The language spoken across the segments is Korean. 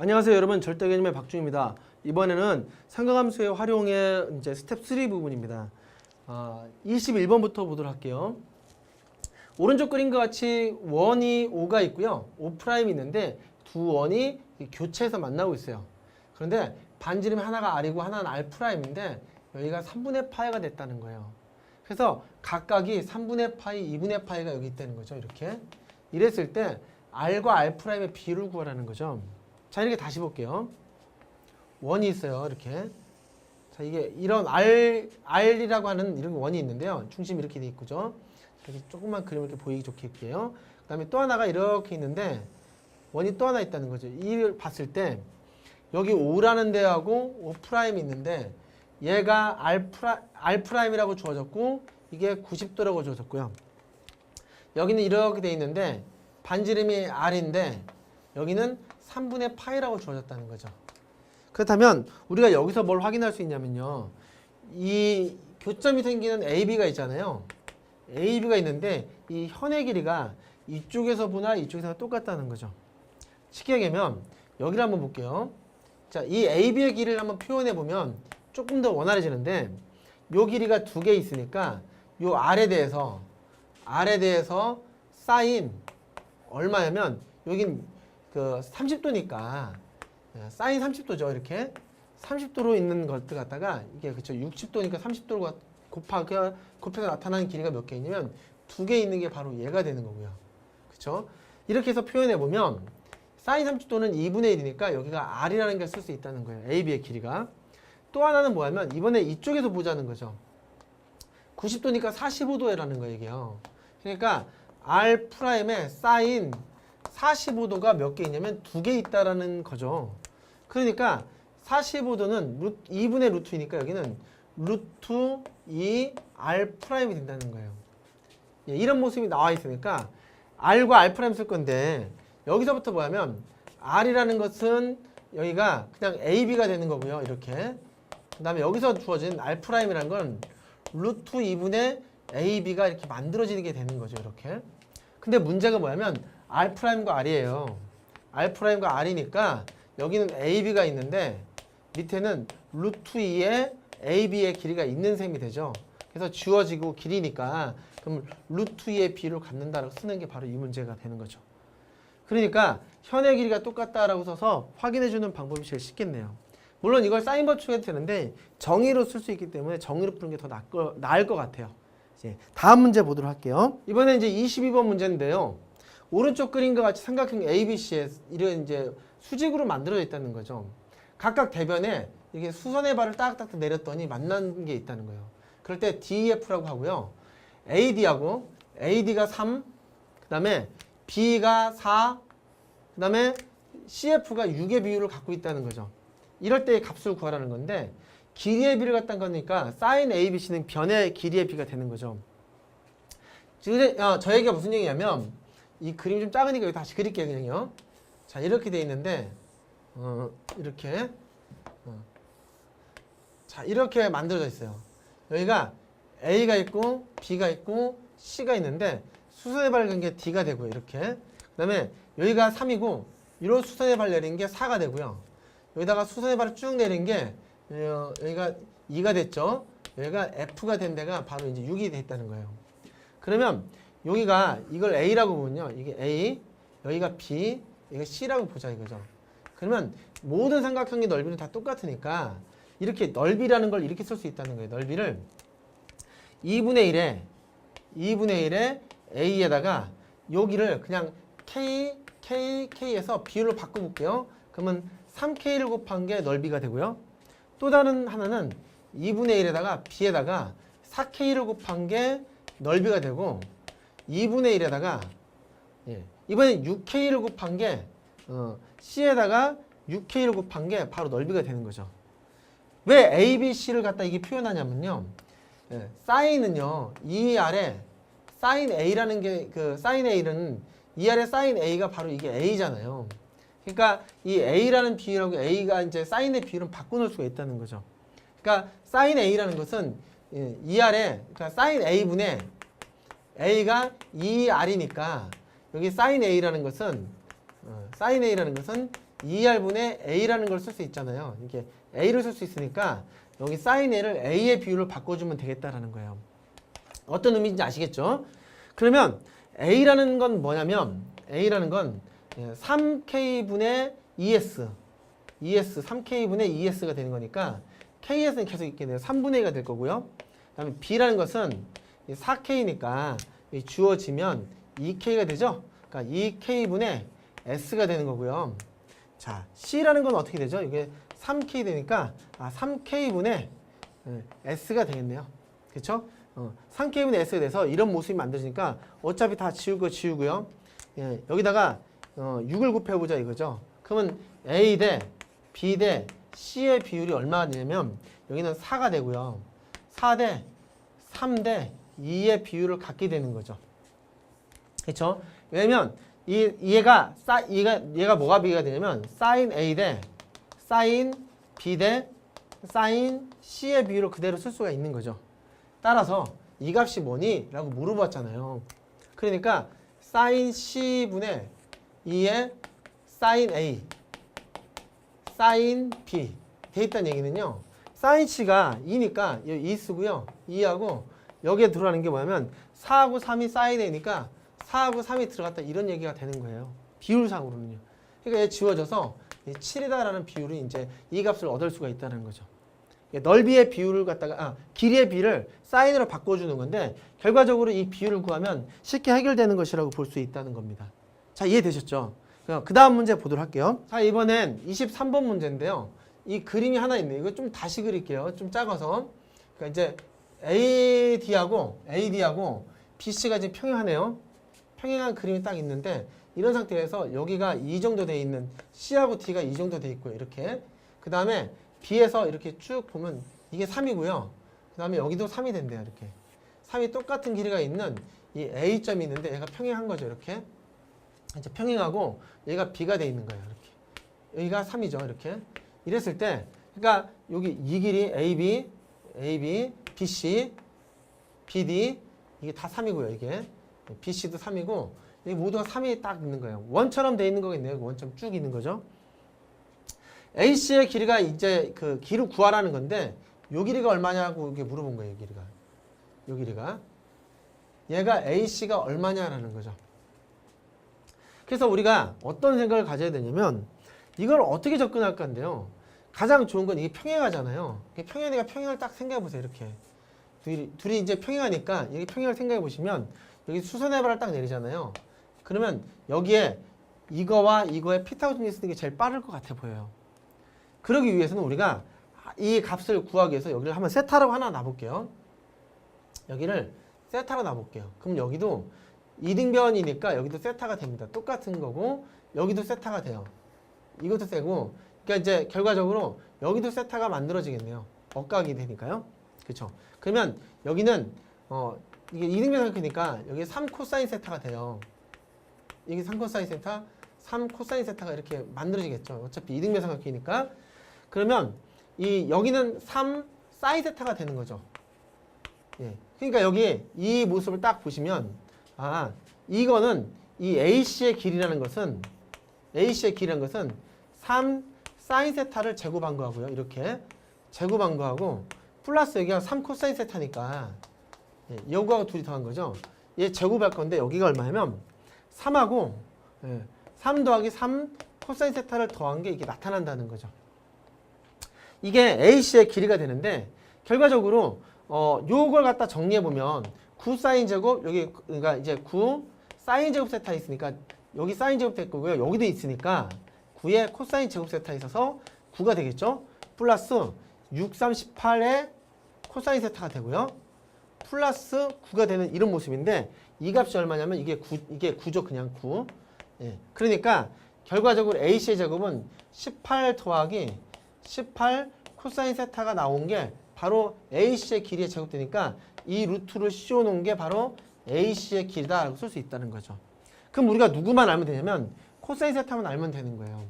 안녕하세요 여러분, 절대개념의 박중입니다. 이번에는 삼각함수의 활용의 이제 스텝 3 부분입니다. 21번부터 보도록 할게요. 오른쪽 그림과 같이 원이 5가 있고요. 5' 있는데 두 원이 교차해서 만나고 있어요. 그런데 반지름이 하나가 R이고 하나는 R'인데 여기가 3분의 파이가 됐다는 거예요. 그래서 각각이 3분의 파이, 2분의 파이가 여기 있다는 거죠. 이렇게. 이랬을 때 R과 R'의 비율을 구하라는 거죠. 자, 이렇게 다시 볼게요. 원이 있어요. 이렇게. 자, 이게 이런 R이라고 하는 이런 원이 있는데요. 중심이 이렇게 돼 있고죠. 이렇게 조금만 그림을 이렇게 보이기 좋게 할게요. 그 다음에 또 하나가 이렇게 있는데 원이 또 하나 있다는 거죠. 이를 봤을 때 여기 5라는 데하고 5' 있는데 얘가 R'이라고 주어졌고 이게 90도라고 주어졌고요. 여기는 이렇게 돼 있는데 반지름이 R인데 여기는 3분의 파이라고 주어졌다는 거죠. 그렇다면 우리가 여기서 뭘 확인할 수 있냐면요. 이 교점이 생기는 AB가 있잖아요. AB가 있는데 이 현의 길이가 이쪽에서보다 이쪽에서 똑같다는 거죠. 쉽게 얘기하면 여기를 한번 볼게요. 자, 이 AB의 길이를 한번 표현해 보면 조금 더 원활해지는데 요 길이가 두 개 있으니까 요 R에 대해서 사인 얼마냐면 여긴 그 30도니까 사인 30도죠. 이렇게 30도로 있는 것들 갖다가 이게 그쵸 60도니까 30도로 곱해서 나타나는 길이가 몇 개 있냐면 두 개 있는 게 바로 얘가 되는 거고요. 그쵸? 이렇게 해서 표현해 보면 사인 30도는 2분의 1이니까 여기가 R이라는 걸 쓸 수 있다는 거예요. AB의 길이가. 또 하나는 뭐냐면 이번에 이쪽에서 보자는 거죠. 90도니까 45도라는 거예요. 이게요. 그러니까 R'의 사인 45도가 몇 개 있냐면 두 개 있다라는 거죠. 그러니까 45도는 2분의 루트이니까 여기는 루트 2R'이 된다는 거예요. 예, 이런 모습이 나와 있으니까 R과 R' 쓸 건데 여기서부터 뭐냐면 R이라는 것은 여기가 그냥 AB가 되는 거고요. 이렇게. 그 다음에 여기서 주어진 R'이라는 건 루트 2분의 AB가 이렇게 만들어지게 되는 거죠. 이렇게. 근데 문제가 뭐냐면 R'과 R이에요. R'과 R이니까 여기는 AB가 있는데 밑에는 루트 2의 AB의 길이가 있는 셈이 되죠. 그래서 지워지고 길이니까 그럼 루트 2의 비율을 갖는다라고 쓰는 게 바로 이 문제가 되는 거죠. 그러니까 현의 길이가 똑같다라고 써서 확인해주는 방법이 제일 쉽겠네요. 물론 이걸 사인 법칙해도 되는데 정의로 쓸 수 있기 때문에 정의로 푸는 게 더 나을 것 같아요. 이제 다음 문제 보도록 할게요. 이번에 이제 22번 문제인데요. 오른쪽 그림과 같이 삼각형 ABC에 이런 이제 수직으로 만들어져 있다는 거죠. 각각 대변에 이렇게 수선의 발을 딱딱 내렸더니 만난 게 있다는 거예요. 그럴 때 DEF라고 하고요. AD가 3, 그 다음에 B가 4, 그 다음에 CF가 6의 비율을 갖고 있다는 거죠. 이럴 때의 값을 구하라는 건데 길이의 비를 갖다 거니까 sin ABC는 변의 길이의 비가 되는 거죠. 저 얘기가 무슨 얘기냐면 이 그림이 좀 작으니까 여기 다시 그릴게요. 그냥요. 자, 이렇게 돼 있는데 이렇게 자, 이렇게 만들어져 있어요. 여기가 A가 있고 B가 있고 C가 있는데 수선의 발 간 게 D가 되고요. 이렇게. 그 다음에 여기가 3이고 이런 수선의 발 내린 게 4가 되고요. 여기다가 수선의 발을 쭉 내린 게 여기가 2가 됐죠. 여기가 F가 된 데가 바로 이제 6이 됐다는 거예요. 그러면 여기가 이걸 A라고 보면요. 이게 A, 여기가 B, 여기가 C라고 보자 이거죠. 그러면 모든 삼각형의 넓이는 다 똑같으니까 이렇게 넓이라는 걸 이렇게 쓸 수 있다는 거예요. 넓이를 2분의 1에 A에다가 여기를 그냥 K에서 비율로 바꿔볼게요. 그러면 3K를 곱한 게 넓이가 되고요. 또 다른 하나는 2분의 1에다가 B에다가 4K를 곱한 게 넓이가 되고 2분의 1에다가 이번엔 6K를 곱한 게 C에다가 6K를 곱한 게 바로 넓이가 되는 거죠. 왜 A, B, C를 갖다 이게 표현하냐면요. 사인은요. 이 아래 사인 A라는 게 사인 A는 이 아래 사인 A가 바로 이게 A잖아요. 그러니까 이 A라는 비율하고 A가 이제 사인의 비율은 바꿔놓을 수가 있다는 거죠. 그러니까 사인 A라는 것은 이 아래 그러니까 사인 A분의 A가 2R이니까 여기 사인 A라는 것은 2R분의 A라는 걸 쓸 수 있잖아요. 이게 A를 쓸 수 있으니까 여기 sin A를 A의 비율로 바꿔주면 되겠다라는 거예요. 어떤 의미인지 아시겠죠? 그러면 A라는 건 뭐냐면 A라는 건 3K분의 ES 3K분의 ES가 되는 거니까 KS는 계속 있게 돼요. 3분의 2가 될 거고요. 그 다음에 B라는 것은 4K니까 주어지면 2K가 되죠? 그러니까 2K분의 S가 되는 거고요. 자, C라는 건 어떻게 되죠? 이게 3K 되니까 3K분의 S가 되겠네요. 그렇죠? 3K분의 S가 돼서 이런 모습이 만들어지니까 어차피 다 지울 거 지우고요. 예, 여기다가 6을 곱해보자 이거죠. 그러면 A 대 B 대 C의 비율이 얼마가 되냐면 여기는 4가 되고요. 4 대 3 대 2의 비율을 갖게 되는 거죠. 그렇죠? 왜냐면 얘가 뭐가 비가 되냐면 sin A 대 sin B 대 sin C의 비율을 그대로 쓸 수가 있는 거죠. 따라서 이 값이 뭐니? 라고 물어봤잖아요. 그러니까 sin C분의 2의 sin A sin B 돼 있다는 얘기는요. sin C가 2니까 2 쓰고요. 2하고 여기에 들어가는 게 뭐냐면 4하고 3이 sin A니까 4하고 3이 들어갔다 이런 얘기가 되는 거예요. 비율상으로는요. 그러니까 얘 지워져서 7이다라는 비율은 이제 이 값을 얻을 수가 있다는 거죠. 넓이의 비율을 갖다가 길이의 비를 사인으로 바꿔주는 건데 결과적으로 이 비율을 구하면 쉽게 해결되는 것이라고 볼 수 있다는 겁니다. 자, 이해되셨죠? 그 다음 문제 보도록 할게요. 자, 이번엔 23번 문제인데요. 이 그림이 하나 있네요. 이거 좀 다시 그릴게요. 좀 작아서. 그러니까 이제 AD하고 BC가 이제 평행하네요. 평행한 그림이 딱 있는데 이런 상태에서 여기가 이 정도 돼 있는 C하고 D가 이 정도 돼 있고요. 이렇게. 그 다음에 B에서 이렇게 쭉 보면 이게 3이고요. 그 다음에 여기도 3이 된대요. 이렇게. 3이 똑같은 길이가 있는 이 A점이 있는데 얘가 평행한 거죠. 이렇게. 이제 평행하고 얘가 B가 돼 있는 거예요. 이렇게. 여기가 3이죠. 이렇게. 이랬을 때 그러니까 여기 이 길이 AB, BC, BD 이게 다 3이고요. 이게. BC도 3이고 이 모두가 3이 딱 있는 거예요. 원처럼 돼 있는 거겠네요. 원처럼 쭉 있는 거죠. AC의 길이가 이제 그 길을 구하라는 건데 요 길이가 얼마냐고 이렇게 물어본 거예요. 요 길이가. 얘가 AC가 얼마냐라는 거죠. 그래서 우리가 어떤 생각을 가져야 되냐면 이걸 어떻게 접근할 건데요. 가장 좋은 건 이게 평행하잖아요. 평행이니까 평행을 딱 생각해 보세요. 이렇게. 둘이 이제 평행하니까 여기 평행을 생각해 보시면 여기 수선해발을 딱 내리잖아요. 그러면 여기에 이거와 이거의 피타고라스 쓰는 게 제일 빠를 것 같아 보여요. 그러기 위해서는 우리가 이 값을 구하기 위해서 여기를 한번 세타라고 하나 놔볼게요. 여기를 세타로 놔볼게요. 그럼 여기도 이등변이니까 여기도 세타가 됩니다. 똑같은 거고 여기도 세타가 돼요. 이것도 세고 그러니까 이제 결과적으로 여기도 세타가 만들어지겠네요. 억각이 되니까요. 그렇죠? 그러면 여기는 이게 이등변 삼각형이니까 여기 3 코사인 세타가 돼요. 이게 3 코사인 세타, 3 코사인 세타가 이렇게 만들어지겠죠. 어차피 이등변 삼각형이니까. 그러면 여기는 3 사인 세타가 되는 거죠. 예. 그러니까 여기 이 모습을 딱 보시면 이거는 이 AC의 길이라는 것은 3 사인 세타를 제곱한 거하고요. 이렇게 제곱한 거하고 플러스 여기가 3 코사인 세타니까 여기하고 둘이 더한 거죠. 얘 제곱할 건데 여기가 얼마냐면 3하고 3 더하기 3 코사인 세타를 더한 게 이게 나타난다는 거죠. 이게 AC의 길이가 되는데 결과적으로 요걸 갖다 정리해 보면 9 사인 제곱 여기 그러니까 이제 9 사인 제곱 세타 있으니까 여기 사인 제곱 됐고요. 여기도 있으니까 9에 코사인 제곱 세타 있어서 9가 되겠죠. 플러스 6, 3, 18에 코사인 세타가 되고요. 플러스 9가 되는 이런 모습인데 이 값이 얼마냐면 이게 9죠. 그냥 9. 예. 그러니까 결과적으로 AC의 제곱은 18 더하기 18 코사인 세타가 나온 게 바로 AC의 길이에 제곱되니까 이 루트를 씌워놓은 게 바로 AC의 길이다라고 쓸 수 있다는 거죠. 그럼 우리가 누구만 알면 되냐면 코사인 세타만 알면 되는 거예요.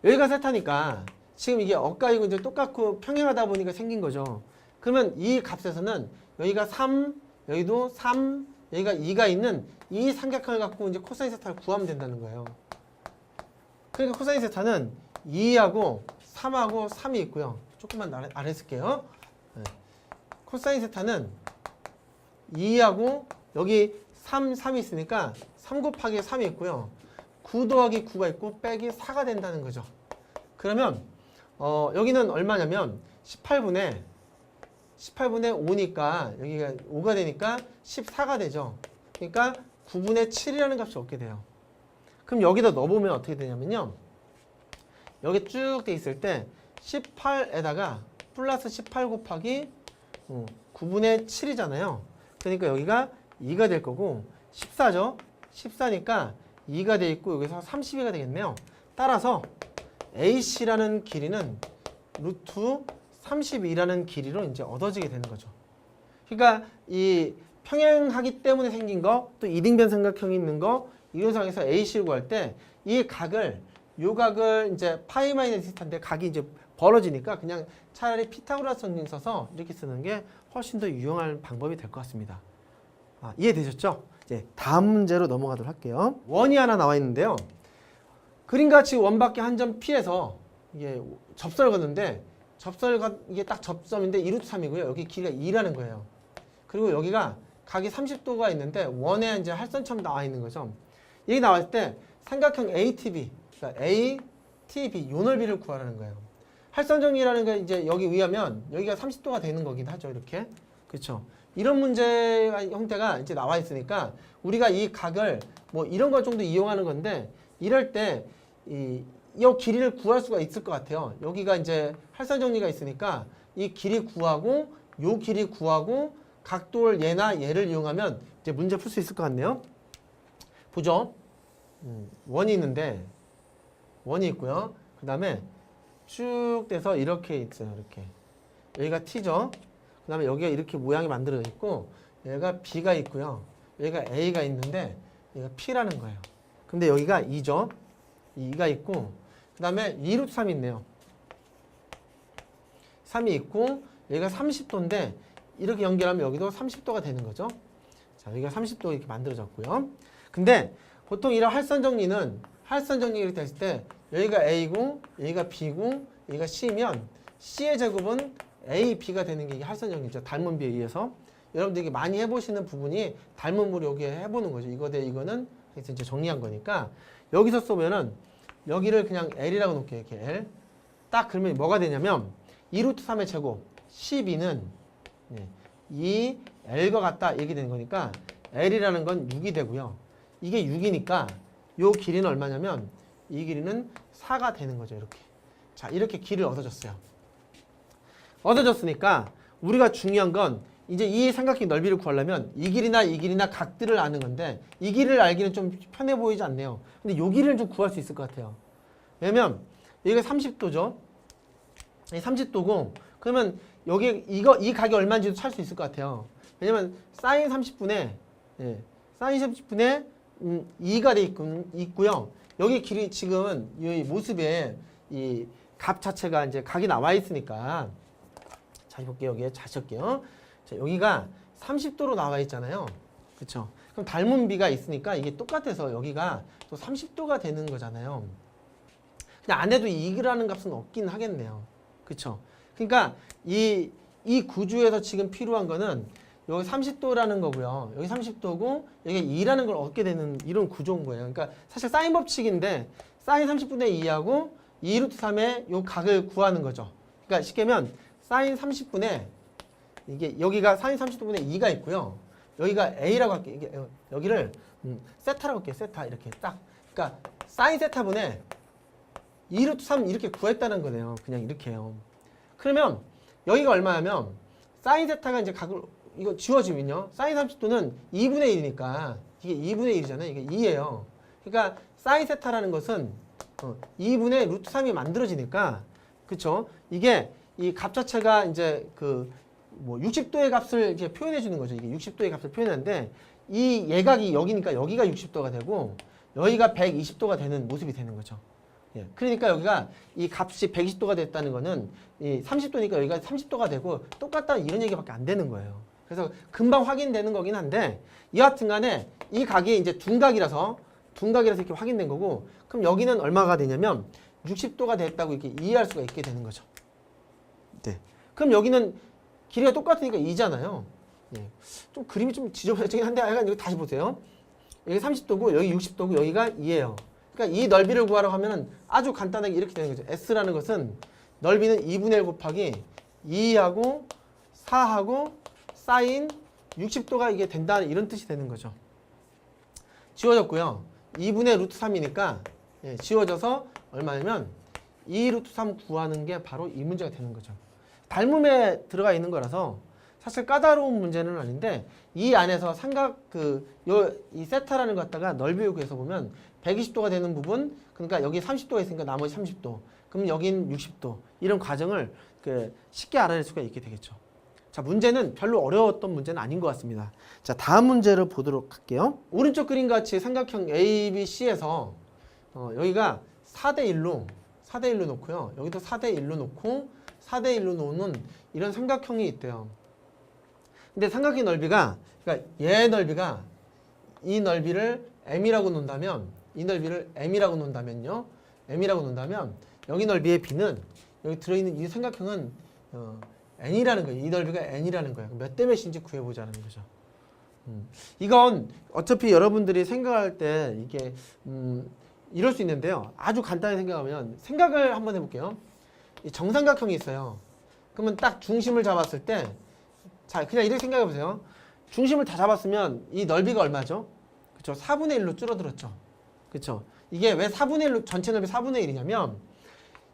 여기가 세타니까 지금 이게 억각이고 이제 똑같고 평행하다 보니까 생긴 거죠. 그러면 이 값에서는 여기가 3, 여기도 3, 여기가 2가 있는 이 삼각형을 갖고 이제 코사인 세타를 구하면 된다는 거예요. 그러니까 코사인 세타는 2하고 3하고 3이 있고요. 조금만 아래 쓸게요. 네. 코사인 세타는 2하고 여기 3이 있으니까 3 곱하기 3이 있고요. 9 더하기 9가 있고 빼기 4가 된다는 거죠. 그러면 여기는 얼마냐면 18분의 5니까 여기가 5가 되니까 14가 되죠. 그러니까 9분의 7이라는 값이 얻게 돼요. 그럼 여기다 넣어보면 어떻게 되냐면요. 여기 쭉 돼 있을 때 18에다가 플러스 18 곱하기 9분의 7이잖아요. 그러니까 여기가 2가 될 거고 14죠. 14니까 2가 돼 있고 여기서 32가 되겠네요. 따라서 AC라는 길이는 루트 32라는 길이로 이제 얻어지게 되는 거죠. 그러니까 이 평행하기 때문에 생긴 거, 또 이등변 삼각형이 있는 거, 이런 상황에서 AC를 구할 때 이 각을, 요 각을 이제 파이 마이너스 θ인데 각이 이제 벌어지니까 그냥 차라리 피타고라스 정리 써서 이렇게 쓰는 게 훨씬 더 유용한 방법이 될 것 같습니다. 이해되셨죠? 이제 다음 문제로 넘어가도록 할게요. 원이 하나 나와 있는데요. 그림같이 원밖에 한 점 P에서 이게 접선을 걷는데 이게 딱 접점인데 2루트 3이고요. 여기 길이가 2라는 거예요. 그리고 여기가 각이 30도가 있는데 원에 이제 할선처럼 나와 있는 거죠. 여기 나왔을 때 삼각형 ATB, 그러니까 ATB 요 넓이를 구하라는 거예요. 할선 정리라는 게 이제 여기 의하면 여기가 30도가 되는 거긴 하죠. 이렇게. 그렇죠. 이런 문제 형태가 이제 나와 있으니까 우리가 이 각을 뭐 이런 걸 정도 이용하는 건데 이럴 때 이 길이를 구할 수가 있을 것 같아요. 여기가 이제 할선 정리가 있으니까 이 길이 구하고 요 길이 구하고 각도를 얘나 얘를 이용하면 이제 문제 풀 수 있을 것 같네요. 보죠. 원이 있는데 원이 있고요. 그 다음에 쭉 돼서 이렇게 있어요. 이렇게 여기가 T죠. 그 다음에 여기가 이렇게 모양이 만들어져 있고 얘가 B가 있고요. 여기가 A가 있는데 얘가 P라는 거예요. 근데 여기가 2죠. 2가 있고 그 다음에 2루트 3이 있네요. 3이 있고 여기가 30도인데 이렇게 연결하면 여기도 30도가 되는 거죠. 자, 여기가 30도 이렇게 만들어졌고요. 근데 보통 이런 할선 정리는 이렇게 됐을 때 여기가 A고 여기가 B고 여기가 C면 C의 제곱은 A, B가 되는 게 이게 할선 정리죠. 닮은비에 의해서. 여러분들이 많이 해보시는 부분이 닮은비로 여기에 해보는 거죠. 이거 대 이거는 그래서 이제 정리한 거니까 여기서 쏘면은 여기를 그냥 L이라고 놓을게요. 이렇게 L. 딱 그러면 뭐가 되냐면 2루트 3의 제곱 12는 2L과 같다 이렇게 되는 거니까 L이라는 건 6이 되고요. 이게 6이니까 요 길이는 얼마냐면 이 길이는 4가 되는 거죠. 이렇게. 자, 이렇게 길을 얻어줬어요. 얻어줬으니까 우리가 중요한 건 이제 이 삼각형 넓이를 구하려면 이 길이나 각들을 아는 건데 이 길을 알기는 좀 편해 보이지 않네요. 근데 요 길을 좀 구할 수 있을 것 같아요. 왜냐면 여기가 30도죠. 30도고 그러면 여기 이 각이 얼마인지도 찾을 수 있을 것 같아요. 왜냐면 사인 30분의 2가 돼 있고요. 여기 길이 지금 이 모습에 이 값 자체가 이제 각이 나와 있으니까 자, 볼게요. 여기에 자실게요. 자, 여기가 30도로 나와 있잖아요. 그렇죠? 그럼 닮은 비가 있으니까 이게 똑같아서 여기가 또 30도가 되는 거잖아요. 그냥 안 해도 이라는 값은 없긴 하겠네요. 그렇죠? 그러니까 이 구조에서 지금 필요한 거는 여기 30도라는 거고요. 여기 30도고 여기 2라는 걸 얻게 되는 이런 구조인 거예요. 그러니까 사실 사인 법칙인데 사인 30분의 2하고 2루트 3의 요 각을 구하는 거죠. 그러니까 쉽게 하면 사인 30분의 이게 여기가 사인 30도분의 2가 있고요. 여기가 A라고 할게요. 이게 여기를 세타라고 할게요. 세타 이렇게 딱. 그러니까 사인 세타분의 2루트 3 이렇게 구했다는 거네요. 그냥 이렇게요. 그러면 여기가 얼마냐면 사인 세타가 이제 각을 이거 지워지면요. 사인 30도는 2분의 1이니까 이게 2분의 1이잖아요. 이게 2예요. 그러니까 사인 세타라는 것은 2분의 루트 3이 만들어지니까 그쵸? 이게 이 값 자체가 이제 그 뭐 60도의 값을 이제 표현해 주는 거죠. 이게 60도의 값을 표현하는데 이 예각이 여기니까 여기가 60도가 되고 여기가 120도가 되는 모습이 되는 거죠. 예. 그러니까 여기가 이 값이 120도가 됐다는 거는 이 30도니까 여기가 30도가 되고 똑같다 이런 얘기밖에 안 되는 거예요. 그래서 금방 확인되는 거긴 한데 여하튼 간에 이 각이 이제 둔각이라서 둔각이라서 이렇게 확인된 거고, 그럼 여기는 얼마가 되냐면 60도가 됐다고 이렇게 이해할 수가 있게 되는 거죠. 네. 그럼 여기는 길이가 똑같으니까 2잖아요. 예. 좀 그림이 좀 지저분해지긴 한데 약간 이거 다시 보세요. 여기 30도고 여기 60도고 여기가 2예요. 그러니까 이 넓이를 구하라고 하면은 아주 간단하게 이렇게 되는 거죠. S라는 것은 넓이는 2분의 1 곱하기 2하고 4하고 사인 60도가 이게 된다 이런 뜻이 되는 거죠. 지워졌고요. 2분의 루트 3이니까 예, 지워져서 얼마냐면 2 루트 3 구하는 게 바로 이 문제가 되는 거죠. 닮음에 들어가 있는 거라서 사실 까다로운 문제는 아닌데 이 안에서 삼각 이 세타라는 것 갖다가 넓이를 구해서 보면 120도가 되는 부분, 그러니까 여기 30도가 있으니까 나머지 30도, 그럼 여긴 60도, 이런 과정을 쉽게 알아낼 수가 있게 되겠죠. 자, 문제는 별로 어려웠던 문제는 아닌 것 같습니다. 자, 다음 문제를 보도록 할게요. 오른쪽 그림과 같이 삼각형 ABC에서 여기가 4대1로 놓고요. 여기도 4대1로 놓고 4대1로 놓는 이런 삼각형이 있대요. 근데 삼각형 넓이가, 그러니까 얘 넓이가 이 넓이를 m이라고 놓는다면, 이 넓이를 m이라고 놓는다면요. m이라고 놓는다면 여기 넓이의 b는 여기 들어있는 이 삼각형은 n이라는 거예요. 이 넓이가 n이라는 거예요. 몇 대 몇인지 구해보자는 거죠. 이건 어차피 여러분들이 생각할 때 이게 이럴 수 있는데요. 아주 간단히 생각하면 생각을 한번 해볼게요. 이 정삼각형이 있어요. 그러면 딱 중심을 잡았을 때, 자, 그냥 이렇게 생각해 보세요. 중심을 다 잡았으면 이 넓이가 얼마죠? 그쵸? 4분의 1로 줄어들었죠. 그쵸? 이게 왜 4분의 1로, 전체 넓이 4분의 1이냐면,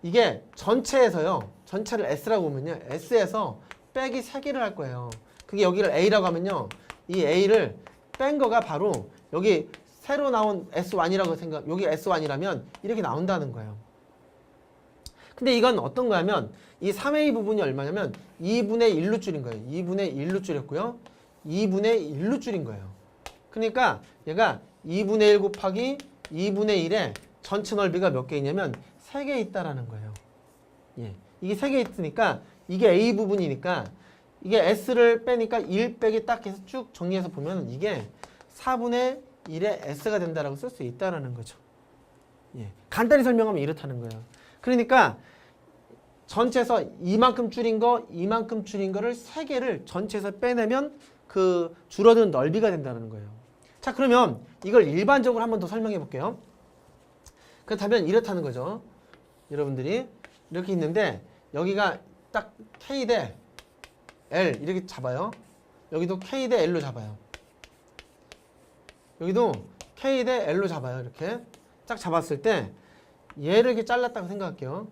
이게 전체에서요, 전체를 S라고 보면요, S에서 빼기 3개를 할 거예요. 그게 여기를 A라고 하면요, 이 A를 뺀 거가 바로 여기 새로 나온 S1이라고 생각, 여기 S1이라면 이렇게 나온다는 거예요. 근데 이건 어떤 거냐면 이 3A 부분이 얼마냐면 2분의 1로 줄인 거예요. 2분의 1로 줄였고요. 2분의 1로 줄인 거예요. 그러니까 얘가 2분의 1 곱하기 2분의 1의 전체 넓이가 몇 개 있냐면 3개 있다라는 거예요. 예. 이게 3개 있으니까 이게 A 부분이니까 이게 S를 빼니까 1 빼기 딱 해서 쭉 정리해서 보면 이게 4분의 1의 S가 된다라고 쓸 수 있다라는 거죠. 예. 간단히 설명하면 이렇다는 거예요. 그러니까 전체에서 이만큼 줄인 거, 이만큼 줄인 거를 3개를 전체에서 빼내면 그 줄어드는 넓이가 된다는 거예요. 자, 그러면 이걸 일반적으로 한 번 더 설명해 볼게요. 그렇다면 이렇다는 거죠. 여러분들이 이렇게 있는데 여기가 딱 K 대 L 이렇게 잡아요. 여기도 K 대 L로 잡아요. 여기도 K 대 L로 잡아요. 이렇게 딱 잡았을 때 얘를 이렇게 잘랐다고 생각할게요.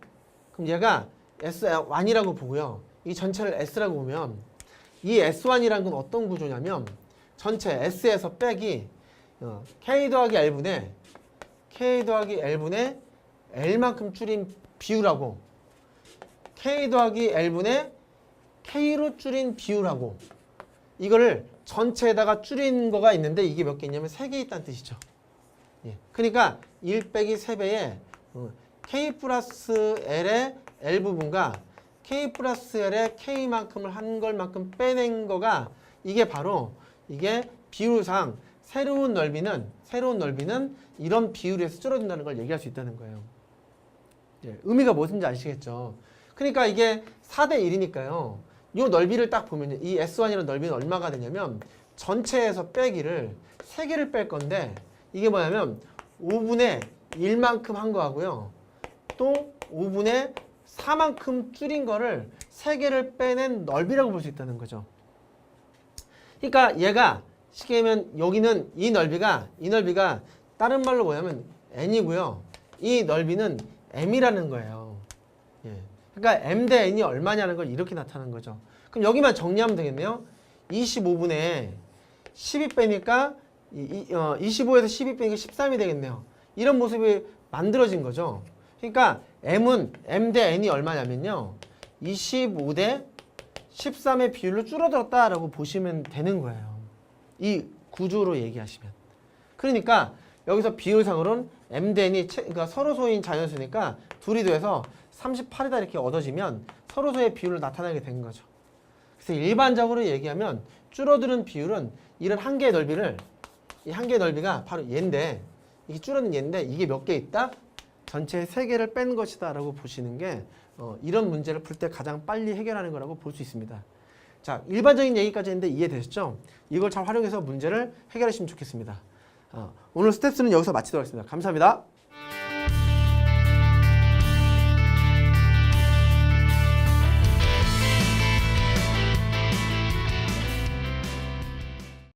그럼 얘가 S1이라고 보고요. 이 전체를 S라고 보면 이 S1이라는 건 어떤 구조냐면 전체 S에서 빼기 K 더하기 L분의 L만큼 줄인 비율하고 K 더하기 L분의 K로 줄인 비율하고 이거를 전체에다가 줄인 거가 있는데 이게 몇 개 있냐면 3개 있다는 뜻이죠. 예. 그러니까 1 빼기 3배에 K 플러스 L의 L 부분과 K 플러스 L의 K만큼을 한 걸만큼 빼낸 거가 이게 바로 이게 비율상 새로운 넓이는 이런 비율에서 줄어든다는 걸 얘기할 수 있다는 거예요. 예, 의미가 무엇인지 아시겠죠? 그러니까 이게 4대 1이니까요. 이 넓이를 딱 보면 이 S1이라는 넓이는 얼마가 되냐면 전체에서 빼기를 3개를 뺄 건데 이게 뭐냐면 5분의 1만큼 한 거하고요. 또 5분의 4만큼 줄인 거를 3개를 빼낸 넓이라고 볼 수 있다는 거죠. 그러니까 얘가 쉽게 하면 여기는 이 넓이가 다른 말로 뭐냐면 n이고요. 이 넓이는 m이라는 거예요. 예. 그러니까 m 대 n이 얼마냐는 걸 이렇게 나타나는 거죠. 그럼 여기만 정리하면 되겠네요. 25분의 12 빼니까 25에서 12 빼니까 13이 되겠네요. 이런 모습이 만들어진 거죠. 그러니까 m은 m 대 n이 얼마냐면요. 25 대 13의 비율로 줄어들었다라고 보시면 되는 거예요. 이 구조로 얘기하시면. 그러니까 여기서 비율상으로는 m 대 n이 그러니까 서로소인 자연수니까 둘이 더해서 38이다 이렇게 얻어지면 서로소의 비율을 나타내게 된 거죠. 그래서 일반적으로 얘기하면 줄어드는 비율은 이런 한 개의 넓이를 이 한 개의 넓이가 바로 얘인데 이게 줄어든 얘인데 이게 몇 개 있다? 전체 3개를 뺀 것이다 라고 보시는 게 이런 문제를 풀 때 가장 빨리 해결하는 거라고 볼 수 있습니다. 자, 일반적인 얘기까지 했는데 이해되셨죠? 이걸 잘 활용해서 문제를 해결하시면 좋겠습니다. 오늘 스텝 2는 여기서 마치도록 하겠습니다. 감사합니다.